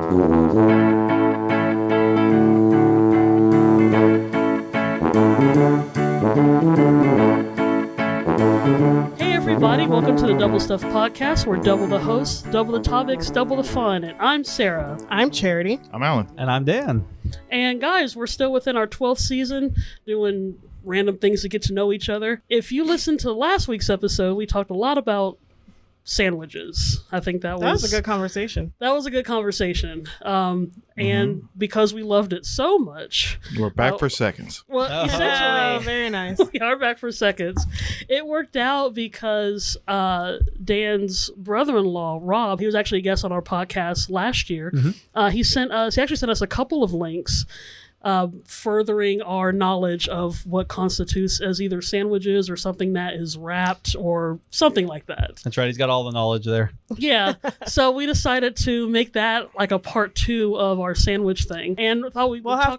Hey everybody, welcome to the Double Stuff Podcast. We're double the hosts, double the topics, double the fun. And I'm Sarah. I'm Charity. I'm Alan. And I'm Dan. And guys, we're still within our 12th season doing random things to get to know each other. If you listened to last week's episode, we talked a lot about sandwiches. I think that was a good conversation. That was a good conversation. And because we loved it so much, We're back for seconds. well, Oh, essentially, very nice. we are back for seconds. It worked out because Dan's brother-in-law, Rob, he was actually a guest on our podcast last year. He actually sent us a couple of links furthering our knowledge of what constitutes as either sandwiches or something that is wrapped or something like that. That's right. He's got all the knowledge there. Yeah. So we decided to make that like a part 2 of our sandwich thing, and thought we'll have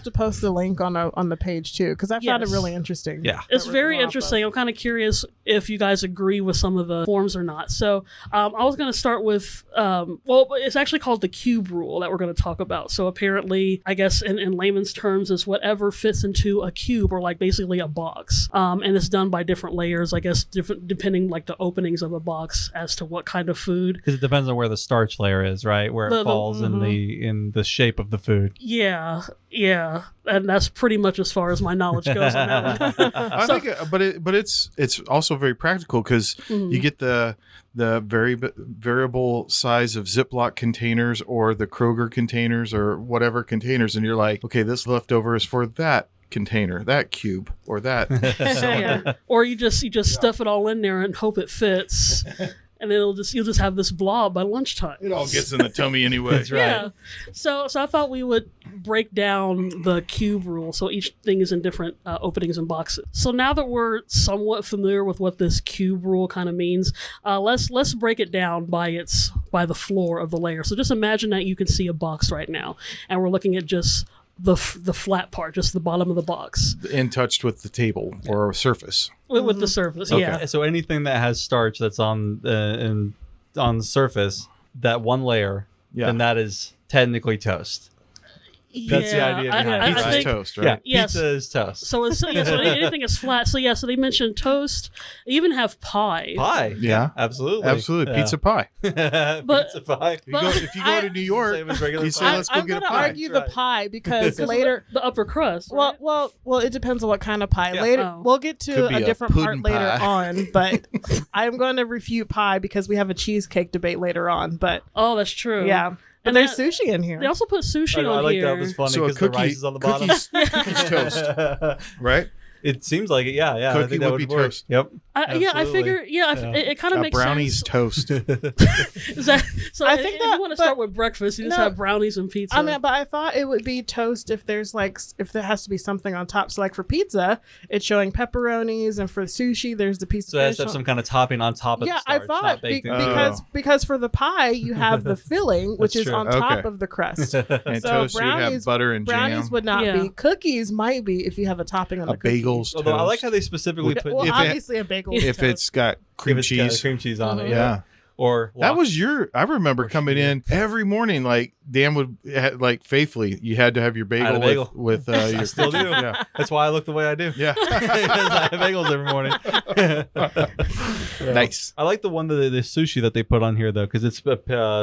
to post the link on the page too, because I found it really interesting. Yeah, it's very interesting. I'm kind of curious if you guys agree with some of the forms or not. So I was going to start with it's actually called the cube rule that we're going to talk about. So apparently, I guess in layman's terms, is whatever fits into a cube, or like basically a box, and it's done by different layers, I guess, different depending like the openings of a box as to what kind of food. because it depends on where the starch layer is, right? Where it falls in the shape of the food. Yeah, and that's pretty much as far as my knowledge goes on that one. I think, but it's also very practical because you get the very variable size of Ziploc containers or the Kroger containers or whatever containers, and you're like, okay, this leftover is for that container, that cube, or that cylinder. Yeah. Or you just stuff it all in there and hope it fits. And then you'll just have this blob by lunchtime. It all gets in the tummy anyway. That's right. Yeah. So I thought we would break down the cube rule, so each thing is in different openings and boxes. So now that we're somewhat familiar with what this cube rule kind of means, let's break it down by the floor of the layer. So just imagine that you can see a box right now, and we're looking at just the flat part, just the bottom of the box, In touch with the table or surface. with the surface. Okay. Yeah. So anything that has starch that's on the surface, that one layer, then that is technically toast. That's the idea behind it, Pizza's right? toast, Yeah, right? Yes. pizza is toast. So anything is flat. So so they mentioned toast. They even have pie. Pie. Yeah. Absolutely. Absolutely. Yeah. Pizza pie. Pizza pie. If you go to New York, Same as regular you say, pie. let's go I'm get a gonna pie. argue That's the pie because later. The upper crust. Right? Well, it depends on what kind of pie. Yeah. Later, Oh. we'll get to Could be a a different part pudding later pie. on, but I'm going to refute pie because we have a cheesecake debate later on. But Oh, that's true. yeah, but And there's that- sushi in here. They also put sushi I on like here. that. It was funny So a because the cookie, rice is on the bottom. cookies toast, right? It seems like it. Yeah. I Cookie think that would would be work. toast. Yep. I Absolutely. figure. Yeah, it kind of makes Brownies sense. toast. Is that, so I if think you that- want to but- start with breakfast, you just No. have brownies and pizza. I mean, but I thought it would be toast if there has to be something on top. So like for pizza, it's showing pepperonis, and for sushi, there's the piece So of it fish. has to have some kind of topping on top of Yeah, the starch, I thought not baked in. because for the pie you have the filling, which That's is true. on top Okay. of the crust. And So toast, you'd have brownies- butter and Brownies jam. would not Yeah. be. Cookies might be if you have a topping on the cookie. Bagels Although I toast. like how they specifically put Well, If it- obviously a bagel. is if toast. it's got cream if it's got cheese. cream cheese on it. Yeah. Or That was I remember coming in every morning, like Dan would, like faithfully, you had to have your I had a bagel, bagel. with I your still do. Yeah. That's why I look the way I do. Yeah. Because I have bagels every morning. Nice. I like the one the sushi that they put on here though, because it's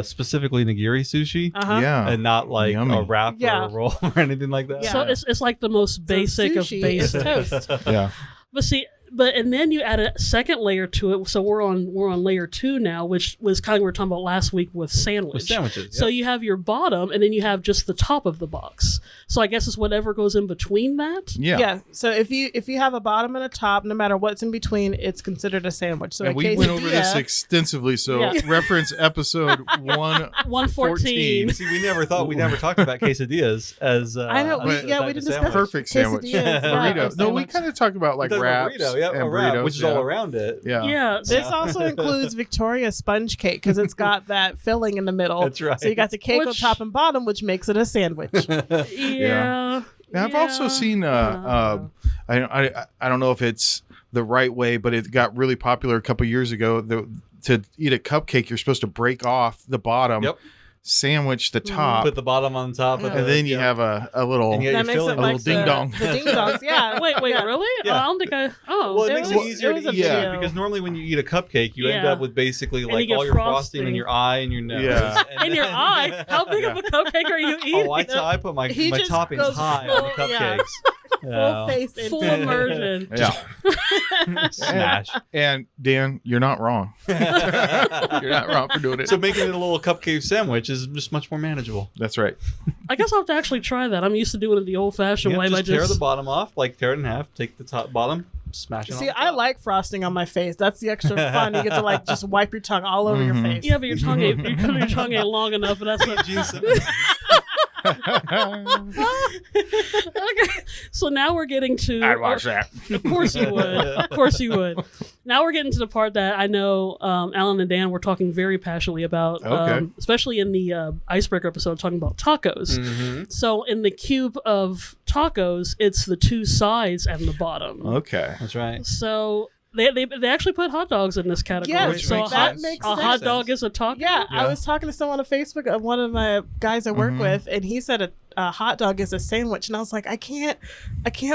specifically nigiri sushi Yeah. and not like Yummy. a wrap Yeah. or a roll or anything like that. Yeah. So it's like the most basic of sushi basic. is toast. Yeah. But see, and then you add a second layer to it. So we're on layer 2 now, which was kind of what we were talking about last week with sandwich. With sandwiches. So you have your bottom, and then you have just the top of the box. So I guess it's whatever goes in between that. Yeah. So if you have a bottom and a top, no matter what's in between, it's considered a sandwich. So And a we went over this quesadilla- extensively, so Yeah. reference episode 114. See, we never talked about quesadillas as I know. as a We type didn't of discuss sandwich. Perfect sandwich. quesadillas, yeah, Burrito. a No, we sandwich. kind of talked about like We talked about wraps burrito, and a wrap, burritos, which is yeah. all around it. Yeah. Yeah. This also includes Victoria sponge cake because it's got that filling in the middle. That's right. So you got the cake on Which- top and bottom, which makes it a sandwich. Yeah. And I've also seen I don't know if it's the right way, but it got really popular a couple years ago. To eat a cupcake, you're supposed to break off the bottom. Yep. sandwich the top, Put the bottom on top, and then you have a little And you got That your makes filling. it a like little ding dong. The ding dongs, yeah. Wait, yeah. really? Yeah. I don't think I. Oh, Well, it It makes was- it easier it was to a eat video. because normally when you eat a cupcake, you end Yeah. up with basically you like get all your frosting in frosting. your eye and your nose. Yeah. And in your then- eye. How big of a cupcake are you eating? Oh, I put my He just toppings goes high on the full- yeah. cupcakes. Full face into Full immersion. Yeah. Smash. And Dan, you're not wrong. You're not wrong for doing it. So making it a little cupcake sandwich is just much more manageable. That's right. I guess I'll have to actually try that. I'm used to doing it the old-fashioned Yeah, way. just by tear the bottom off, like tear it in half, take the top bottom, smash it on See, the I top. like frosting on my face. That's the extra fun. You get to like just wipe your tongue all over your face. Yeah, but your tongue ain't long enough, and that's what. Okay, so now we're getting to. I'd watch that. Of course you would. Of course you would. Now we're getting to the part that I know Alan and Dan were talking very passionately about, Okay. especially in the icebreaker episode, talking about tacos. Mm-hmm. So in the cube of tacos, it's the two sides and the bottom. Okay. That's right. So they actually put hot dogs in this category. Yes, so makes a hot, sense. makes a hot sense. dog is a taco. Yeah, Yeah. I was talking to someone on Facebook, one of my guys I work Mhm. with, and he said a hot dog is a sandwich, and I was like, I can't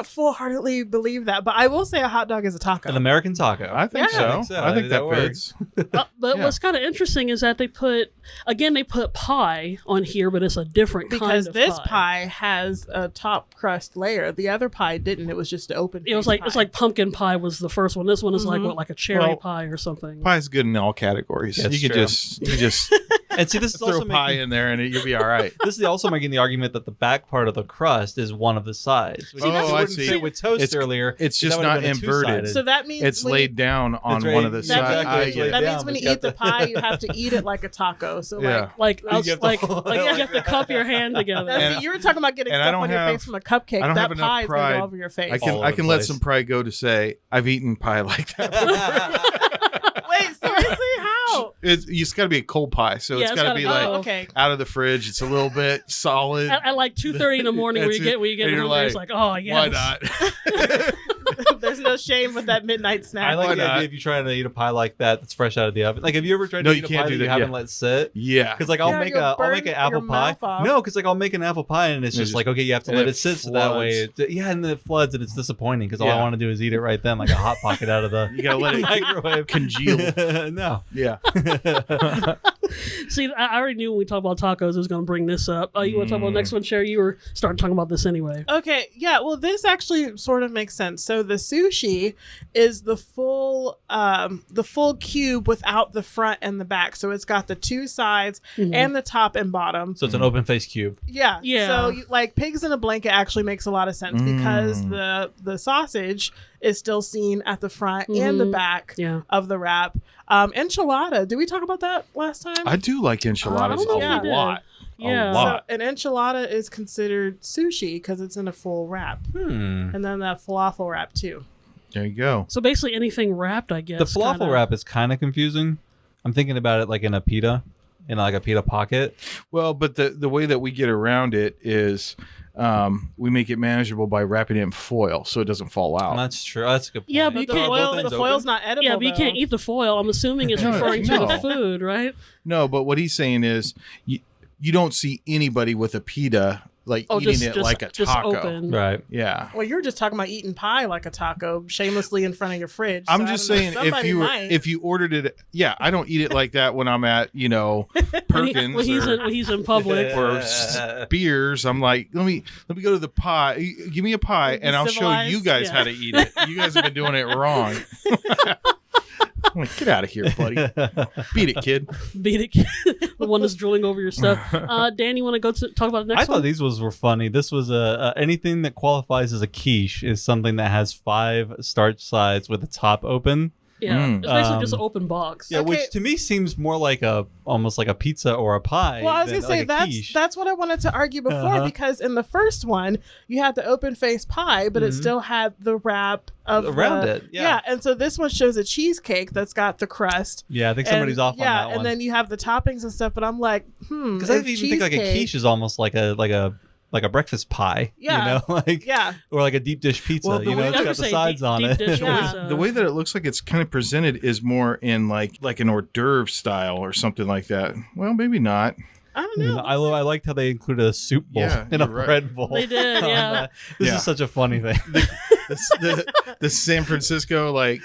full-heartedly believe that, but I will say a hot dog is a taco. An American taco. I think Yeah. so. I think so. I think That that works. fits. But Yeah. what's kind of interesting is that they put pie on here, but it's a different because kind of this pie has a top crust layer. The other pie didn't. It was just an open. It was like it's like pumpkin pie was the first one. This one is like Mhm. what, like a cherry Well, pie or something. Pie's good in all categories. That's you could true. just And see, this is throw also pie making, in there and you'll be all right. this is also making the argument that the back part of the crust is one of the sides. Which See, that's- you I wouldn't see. fit with toast It's- earlier. it's but just that would've not been a inverted. two-sided. So that means It's when laid down on That's right. one of the That sides. means- I it's get laid it. that down, means when but you you eat the got the- pie, you have to eat it like a taco. So Yeah. Like You get the like whole- you have to cup your hand together. Now, And- see, you were talking about getting and I stuff don't on your have- face from a cupcake. I don't That have enough pie is going to pride. go over your face. I can All over I the can let place. some pride go to say I've eaten pie like that. Wait, seriously? How? It's got to be a cold pie, so Yeah, it's it's got to gotta be be- like Oh, okay. out of the fridge. It's a little bit solid. At like 2:30 in the morning, where That's you it. get And you're hungry, it's like, oh yes. Why not? There's no shame with that midnight snack. I like Why the not? idea if you try to eat a pie like that that's fresh out of the oven. Like, have you ever tried No, to you eat a can't pie do that you that, haven't yeah. let sit? Yeah. Because like I'll Yeah, make you'll I'll make burn an apple your pie. mouth off. No, because like I'll make an apple pie and it's And just it like, okay, you have to and let it it sit so that way. Yeah, and then it floods and it's disappointing because all I Yeah. want to do is eat it right then, like a hot pocket out of the You gotta let it microwave. congeal. No. Yeah. See, I already knew when we talked about tacos, I was going to bring this up. You want to talk about the next one, Sherry? You were starting talking about this anyway. Okay, yeah, well, this actually sort of makes sense. So the sushi is the full cube without the front and the back. So it's got the two sides Mhm. and the top and bottom. So it's an open face cube. Yeah. Yeah. So like pigs in a blanket actually makes a lot of sense because the sausage is still seen at the front and the Mhm. back Yeah. of the wrap. Enchilada. Did we talk about that last time? I do like enchiladas I don't know a if we did. lot. Yeah. A lot. So an enchilada is considered sushi because it's in a full wrap, and then that falafel wrap too. There you go. So basically anything wrapped, I guess. The falafel kinda. wrap is kind of confusing. I'm thinking about it like in a pita, in like a pita pocket. Well, but the way that we get around it is we make it manageable by wrapping it in foil so it doesn't fall out. That's true. That's a good point. Yeah, but But you the can't- foil, Both ends the foil's open? not edible. Yeah, but you can't though. eat the foil. I'm assuming it's No, referring to the no. food, right? No, but what he's saying is you don't see anybody with a pita like eating it like a taco. open. Right. Yeah. Well, you were just talking about eating pie like a taco, shamelessly in front of your fridge. I'm so I just don't know, saying somebody might. if you ordered it, yeah, I don't eat it like that when I'm at Perkins When he's in public. or Spears. I'm like, let me go to the pie. Give me a pie, and I'll show you Civilized, guys yeah. how to eat it. You guys have been doing it wrong. I'm like, get out of here, buddy. Beat it, kid. Beat it. The one that's drooling over your stuff. Dan, you want to go to talk about the I next thought one? these were funny. This was anything that qualifies as a quiche is something that has 5 starch sides with the top open. Yeah, it's basically just an Um, open box. Yeah, Okay. which to me seems more like almost like a pizza or a pie. Well, I was than gonna say like a quiche. that's what I wanted to argue before Uh-huh. because in the first one you had the open face pie, but it Mhm. still had the wrap of Around it, yeah. and so this one shows a cheesecake that's got the crust. Yeah, I think and- somebody's off on that one. and then you have the toppings and stuff. But I'm like, Because I if even think like a cheesecake- quiche is almost like a breakfast pie. Yeah. You know, like Yeah, or like a deep dish pizza. Well, the you know, way- it's I got was the gonna say sides on deep it. dish Yeah. pizza. The way that it looks like it's kind of presented is more in like an hors d'oeuvre style or something like that. Well, maybe not. I don't know. I liked how they included a soup bowl in a bread bowl. They did, yeah. This is such a funny thing. The San Francisco white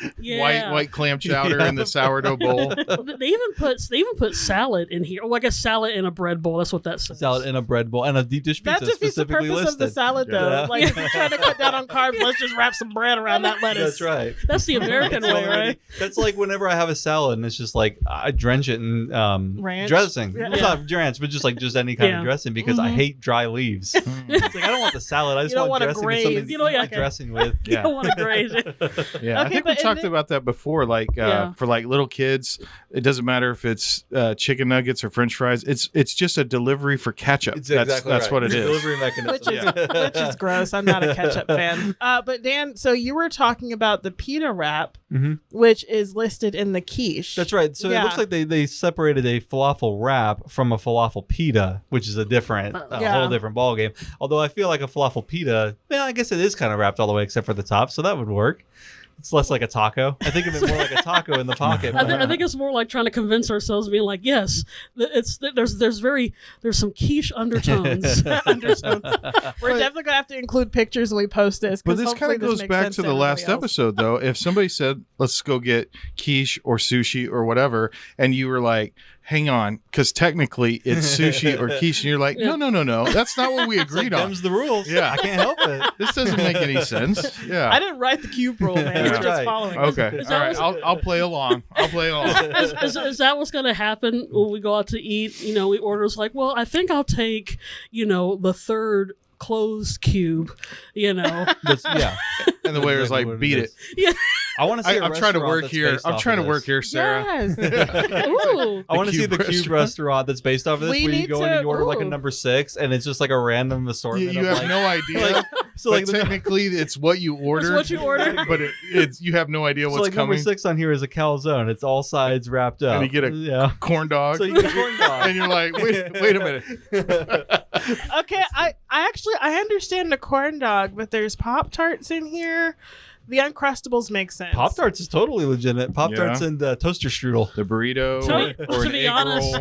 clam chowder in the sourdough bowl. They even put salad in here. Oh, I guess salad in a bread bowl. That's what that says. Salad in a bread bowl and a deep dish pizza. That defeats the purpose listed. of the salad, though. Yeah. Like, if you're trying to cut down on carbs, let's just wrap some bread around that lettuce. That's right. That's the American way, right? That's like whenever I have a salad and it's just like I drench it in Ranch? dressing. Yeah. It's not ranch, but just any kind of dressing because I hate dry leaves. It's like I don't want the salad. I just want dressing with something you to dressing with. You don't want to graze it. Yeah, I think we talked about that before. Like for like little kids, it doesn't matter if it's chicken nuggets or French fries. It's just a delivery for ketchup. That's what it is. Delivery mechanism. Which is gross. I'm not a ketchup fan. But Dan, so you were talking about the pita wrap, which is listed in the quiche. That's right. So it looks like they separated a falafel wrap from a falafel pita, which is a whole different ballgame. Although I feel like a falafel pita, I guess it is kind of wrapped all the way except for the top, so that would work. It's less like a taco. I think of it more like a taco in the pocket. I think it's more like trying to convince ourselves, being like, yes, there's some quiche undertones. We're definitely gonna have to include pictures when we post this. But this kind of goes back to the last episode, though. If somebody said, "Let's go get quiche or sushi or whatever," and you were like, "Hang on, because technically it's sushi or quiche," and you're like, "No, that's not what we agreed on." Them's the rules. Yeah, I can't help it. This doesn't make any sense. Yeah, I didn't write the cube rule, man. We're just following. Okay, all right. I'll play along. Is that what's going to happen when we go out to eat? We order. It's like, well, I think I'll take, the third closed cube. And the waiter's like, "Beat it." Yeah. I want to see. I'm trying to work here. I'm trying to work here, Sarah. Yes. Ooh. I want to see the cube restaurant that's based off of this, where you go in and you order like a number 6, and it's just like a random assortment. You have no idea. But technically, it's what you ordered. It's what you ordered. But it's you have no idea what's coming. Number 6 on here is a calzone. It's all sides wrapped up. And you get a corn dog. So you get a corn dog. And you're like, wait a minute. Okay, I understand the corn dog, but there's Pop-Tarts in here. The Uncrustables make sense. Pop-Tarts is totally legitimate. Pop-Tarts and toaster strudel. The burrito or to an be egg honest,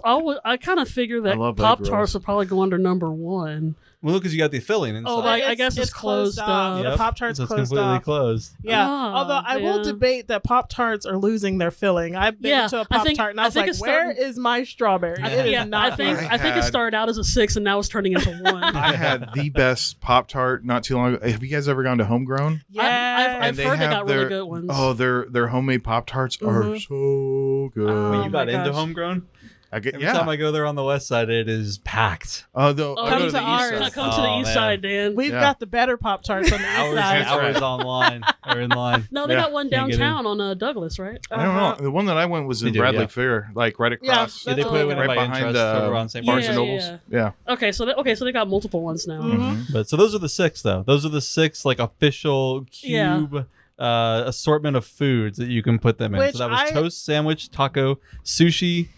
roll. I kind of figure that love egg Pop-Tarts rolls. will probably go under number 1. Well, because you got the filling inside. Oh, I guess it's closed off. up. The Pop-Tarts so it's closed completely off. closed. Yeah. Although I will debate that Pop-Tarts are losing their filling. I've been to a Pop-Tart and I was like, where is my strawberry? It is not I think it started out as a 6 and now it's turning into 1. I had the best Pop-Tart not too long ago. Have you guys ever gone to Homegrown? Yeah. I've heard they got really good ones. Oh, their homemade Pop-Tarts are so good. When you got into Homegrown? Every time I go there on the west side, it is packed. Come to the east side. Come to the east side, Dan. We've got the better Pop-Tarts on the east side. Hours online or in line. No, they got one downtown on Douglas, right? I don't know. The one that I went was in Bradley Fair, like right across. Yeah, they put it right behind Barnes and Nobles. Yeah. Okay, so they got multiple ones now. But so those are the 6, though. Those are the 6 like official cube. Assortment of foods that you can put them in. So that was toast, sandwich, taco, sushi,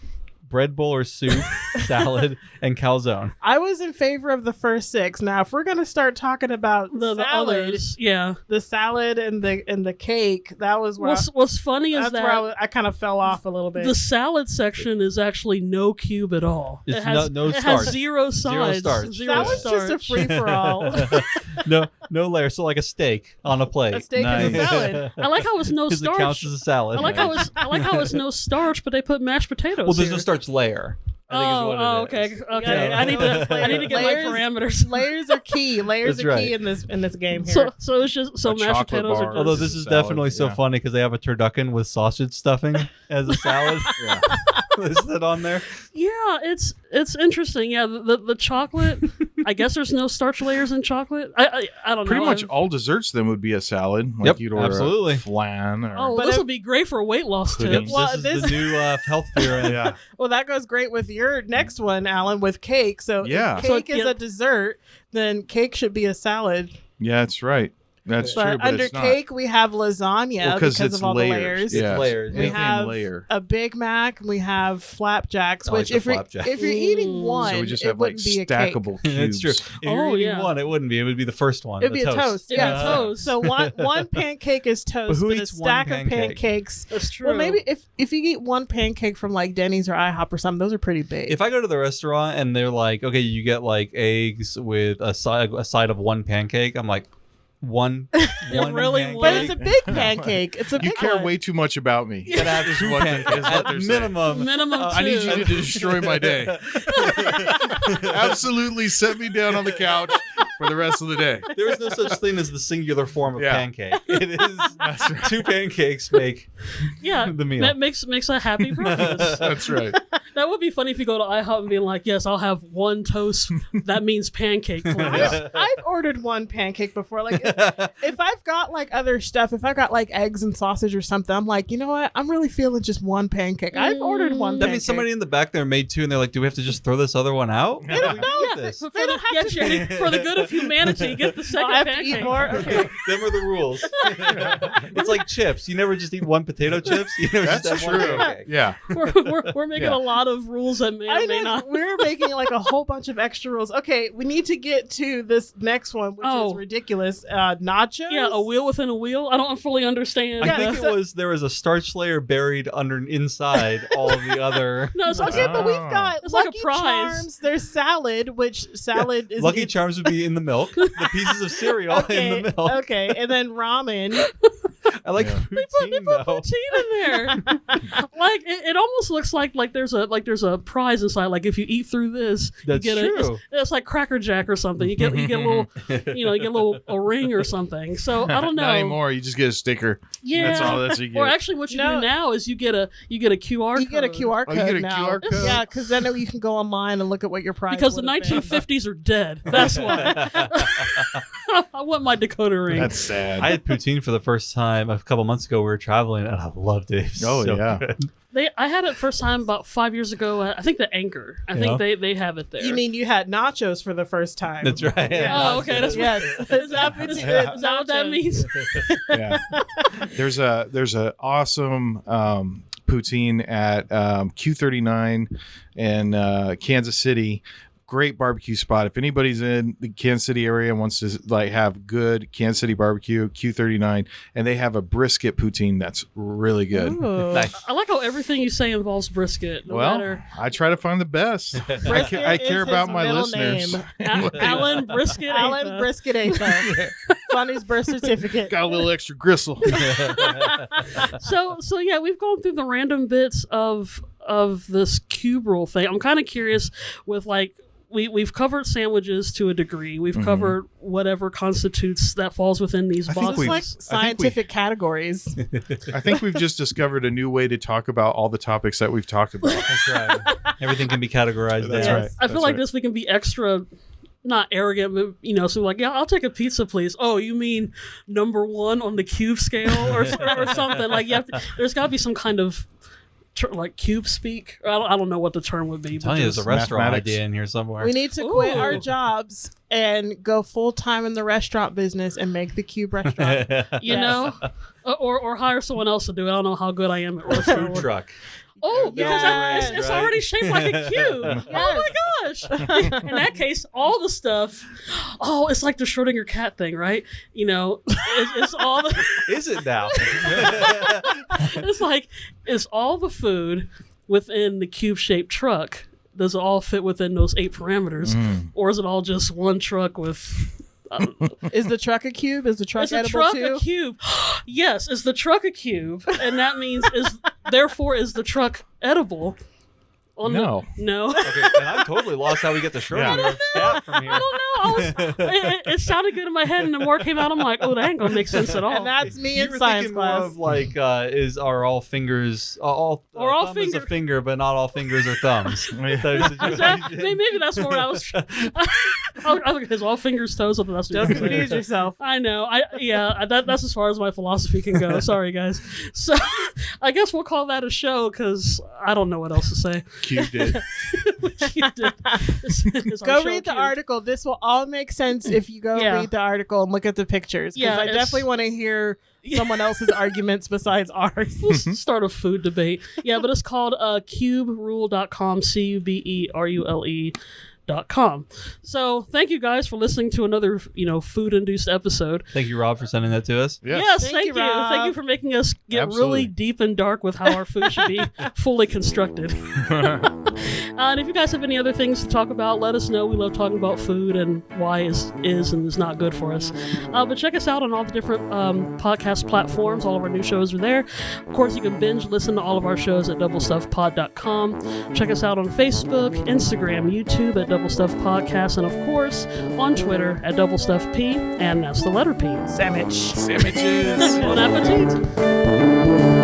bread bowl or soup, salad, and calzone. I was in favor of the first 6. Now, if we're gonna start talking about the others, the salad and the cake, that was where what's funny is that where I kind of fell off a little bit. The salad section is actually no cube at all. It has no starch. It has 0 sides. Salad's just a free for all. No layer. So like a steak on a plate. A steak is a salad. I like how it's no starch. It counts as a salad. I like how it's no starch, but they put mashed potatoes. Well, there's no starch layer. Okay. I need to get my parameters. Layers are key. Layers are key in this game here. So it's just mashed potatoes are. Although this is definitely so funny because they have a turducken with sausage stuffing as a salad. Listed on there. Yeah, it's interesting. Yeah, the chocolate. I guess there's no starch layers in chocolate. I don't know. Pretty much all desserts then would be a salad. Like you'd order a flan. This would be great for weight loss tips. Well, this is the new health fear. Yeah. Well, that goes great with your next one, Alan, with cake. So if cake is a dessert, then cake should be a salad. Yeah, that's right. That's true, But but under it's not. cake, we have lasagna Well, because it's of all layers. the layers. Yeah. Layers. We Anything have layer. a Big Mac. We have flapjacks. I like Which, the if you're flapjack. if you're eating one, So we just it have like wouldn't be a cake. stackable cubes. It's true. If you're Oh, eating yeah. one, it wouldn't be. It would be the first one. It'd the be a toast. Yeah, Yeah. toast. So one pancake is toast, who but a eats one stack of pancake? pancakes. That's true. Well, maybe if you eat one pancake from like Denny's or IHOP or something, those are pretty big. If I go to the restaurant and they're like, okay, you get like eggs with a side of one pancake, I'm like, one really pancake? but it's a big pancake. It's a You big care one. way too much about me. You gotta have Is two what they- pancakes is what at they're saying. minimum. minimum I need you two. to destroy my day. Absolutely set me down on the couch for the rest of the day. There is no such thing as the singular form of Yeah. pancake. It is That's right. two pancakes make Yeah, the meal. that makes a happy breakfast. That's right. That would be funny if you go to IHOP and be like, yes, I'll have one toast. That means pancake, please. I've ordered one pancake before. Like if I've got like other stuff, if I got like eggs and sausage or something, I'm like, you know what? I'm really feeling just one pancake. I've ordered one. That pancake. means somebody in the back there made two, and they're like, "Do we have to just throw this other one out? How do we do Yeah, this?" for, They the, don't have yeah, to- Jenny, for the good of humanity, get the Oh, second I have to pancake. eat more. Okay. Them are the rules. It's like chips. You never just eat one potato chips. You never That's just have one true. pancake. Yeah. We're making Yeah. a lot of rules that may I or may know not. we're making like a whole bunch of extra rules. Okay, we need to get to this next one, which Oh. is ridiculous. Nachos. Yeah, a wheel within a wheel. I don't fully understand. I Yeah, think so- there was a starch layer buried inside all of the other. No, it's Okay, but we've Oh. got It's like a Lucky prize. Charms. There's salad, which salad is Lucky Charms would be in the milk. The pieces of cereal Okay, in the milk. okay, and then ramen. I like Yeah. They poutine put though. poutine in there. Like it almost looks like there's a prize inside. Like if you eat through this, That's you get true. it's like Cracker Jack or something. You get a little you get a ring or something. So I don't know. Not anymore. You just get a sticker. Yeah. That's all that you get. Or actually, what you No. do now is you get a QR. You get a code. QR Oh, code you get a now. QR code? Yeah, because then you can go online and look at what your prize. Because the would have been. 1950s are dead. That's why. I want my Dakota ring. That's sad. I had poutine for the first time a couple months ago. We were traveling, and I loved it. It was Oh, so yeah. good. I had it first time about 5 years ago. At, I think the Anchor. I think they have it there. You mean you had nachos for the first time? That's right. Yeah. Oh, okay. That's Yes. Is that what that means? Yeah. There's a awesome poutine at Q39 in Kansas City. Great barbecue spot. If anybody's in the Kansas City area and wants to like have good Kansas City barbecue, Q39, and they have a brisket poutine that's really good. Ooh. Nice. I like how everything you say involves brisket. No Well, matter. I try to find the best. I Brisket care is about his my middle listeners. name. Alan Brisket. Alan Ava. Brisket Ava. Funny's birth certificate. Got a little extra gristle. So yeah, we've gone through the random bits of this cube rule thing. I'm kind of curious with like we've covered sandwiches to a degree. We've covered whatever constitutes that falls within these I think boxes. we've- Like scientific categories. I think we've just discovered a new way to talk about all the topics that we've talked about. That's right. Everything can be categorized That's down. right. I feel like this we can be extra not arrogant, but so like, yeah, I'll take a pizza, please. Oh, you mean number 1 on the cube scale or something? Like, there's got to be some kind of like cube speak. I don't know what the term would be. I'm telling you, there's a restaurant mathematics. idea in here somewhere. We need to quit Ooh. our jobs and go full time in the restaurant business and make the cube restaurant. You know, or hire someone else to do it. I don't know how good I am at Food restaurant. truck. Oh, because Yes, it's right. already shaped like a cube. Oh my gosh! In that case, all the stuff. Oh, it's like the Schrodinger cat thing, right? It's all the. Is it now? It's all the food within the cube-shaped truck. Does it all fit within those 8 parameters, or is it all just one truck with? Is the truck a cube? Is the truck Is the edible truck too? a cube? Yes, is the truck a cube? And that means therefore is the truck edible? No. No. Okay, and I'm totally lost how we get the Schrodinger stat from here. I don't know. It sounded good in my head, and the more it came out, I'm like, oh, that ain't gonna make sense at all. And that's me You in were science thinking more class. of like, are all fingers all all thumb is a finger- finger, but not all fingers are thumbs. Yeah. Is that- maybe that's more what I was. I was like, his all fingers, toes. Something that's Don't confuse yourself. I know. That's as far as my philosophy can go. Sorry, guys. So, I guess we'll call that a show because I don't know what else to say. Cubed it. It's our Go show, read the Cube. article. This will all make sense if you go read the article and look at the pictures. Because I definitely want to hear someone else's arguments besides ours. Let's start a food debate. Yeah, but it's called cuberule.com, cuberule.com. So thank you guys for listening to another, food-induced episode. Thank you, Rob, for sending that to us. Yes, thank you. Rob. Thank you for making us get Absolutely. really deep and dark with how our food should be fully constructed. And if you guys have any other things to talk about, let us know. We love talking about food and why is and is not good for us. But check us out on all the different podcast platforms. All of our new shows are there. Of course, you can binge listen to all of our shows at doublestuffpod.com. Check us out on Facebook, Instagram, YouTube at Double Stuff Podcast, and of course on Twitter at Double Stuff P, and that's the letter P. Sandwich. Sandwiches. Bon appetit.